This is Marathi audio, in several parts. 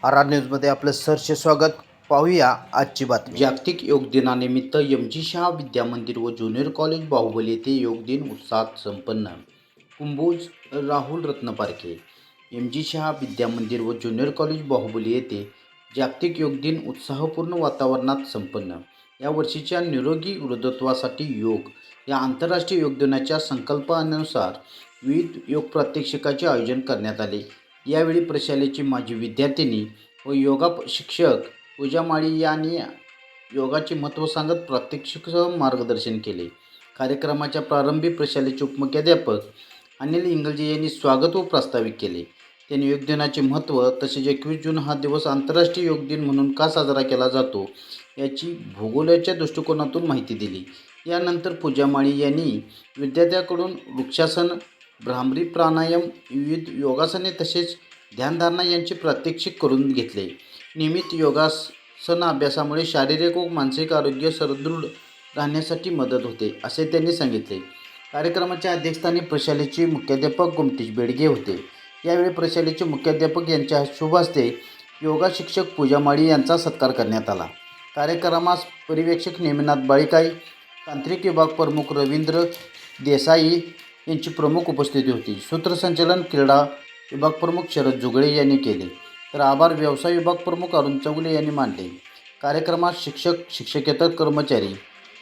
आर न्यूजमध्ये आपलं सहर्ष स्वागत. पाहूया आजची बातमी. जागतिक योग दिनानिमित्त एम.जी. शाह विद्या मंदिर व ज्युनियर कॉलेज बाहुबली येथे योग दिन उत्साहात संपन्न. कुंभोज राहुल रत्न पारखे. एम.जी. शाह विद्या मंदिर व ज्युनियर कॉलेज बाहुबली येथे जागतिक योग दिन उत्साहपूर्ण वातावरणात संपन्न. या वर्षीच्या निरोगी वृद्धत्वासाठी योग या आंतरराष्ट्रीय योग दिनाच्या संकल्पनेनुसार विविध योग प्रात्यक्षिकाचे आयोजन करण्यात आले. यावेळी प्रशालेची माजी विद्यार्थिनी व योगा शिक्षक पूजा माळी यांनी योगाचे महत्त्व सांगत प्रात्यक्षिकासह मार्गदर्शन केले. कार्यक्रमाच्या प्रारंभी प्रशालेचे उपमुख्याध्यापक अनिल इंगलजे यांनी स्वागत व प्रास्ताविक केले. त्यांनी योग दिनाचे महत्त्व तसेच 21 जून हा दिवस आंतरराष्ट्रीय योग दिन म्हणून का साजरा केला जातो याची भूगोलाच्या दृष्टिकोनातून माहिती दिली. यानंतर पूजा माळी यांनी विद्यार्थ्यांकडून वृक्षासन, भ्रामरी प्राणायाम, विविध योगासने तसेच ध्यानधारणा यांचे प्रात्यक्षिक करून घेतले. नियमित योगासन अभ्यासामुळे शारीरिक व मानसिक आरोग्य सदृढ राहण्यासाठी मदत होते असे त्यांनी सांगितले. कार्यक्रमाच्या अध्यक्षस्थानी प्रशालेचे मुख्याध्यापक गोमटेश बेडगे होते. यावेळी प्रशालेचे मुख्याध्यापक यांच्या शुभ हस्ते योगा शिक्षक पूजा माळी यांचा सत्कार करण्यात आला. कार्यक्रमास पर्यवेक्षक नेमिनाथ बाळीकाई, तांत्रिक विभाग प्रमुख रवींद्र देसाई यांची प्रमुख उपस्थिती होती. सूत्रसंचालन क्रीडा विभाग प्रमुख शरद जुगळे यांनी केले, तर आभार व्यवसाय विभाग प्रमुख अरुण चौगुले यांनी मानले. कार्यक्रमात शिक्षक, शिक्षकेतर कर्मचारी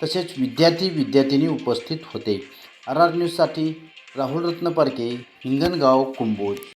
तसेच विद्यार्थी-विद्यार्थिनी उपस्थित होते. आर न्यूजसाठी राहुल रत्न पारखे, हिंगणगाव, कुंभोज.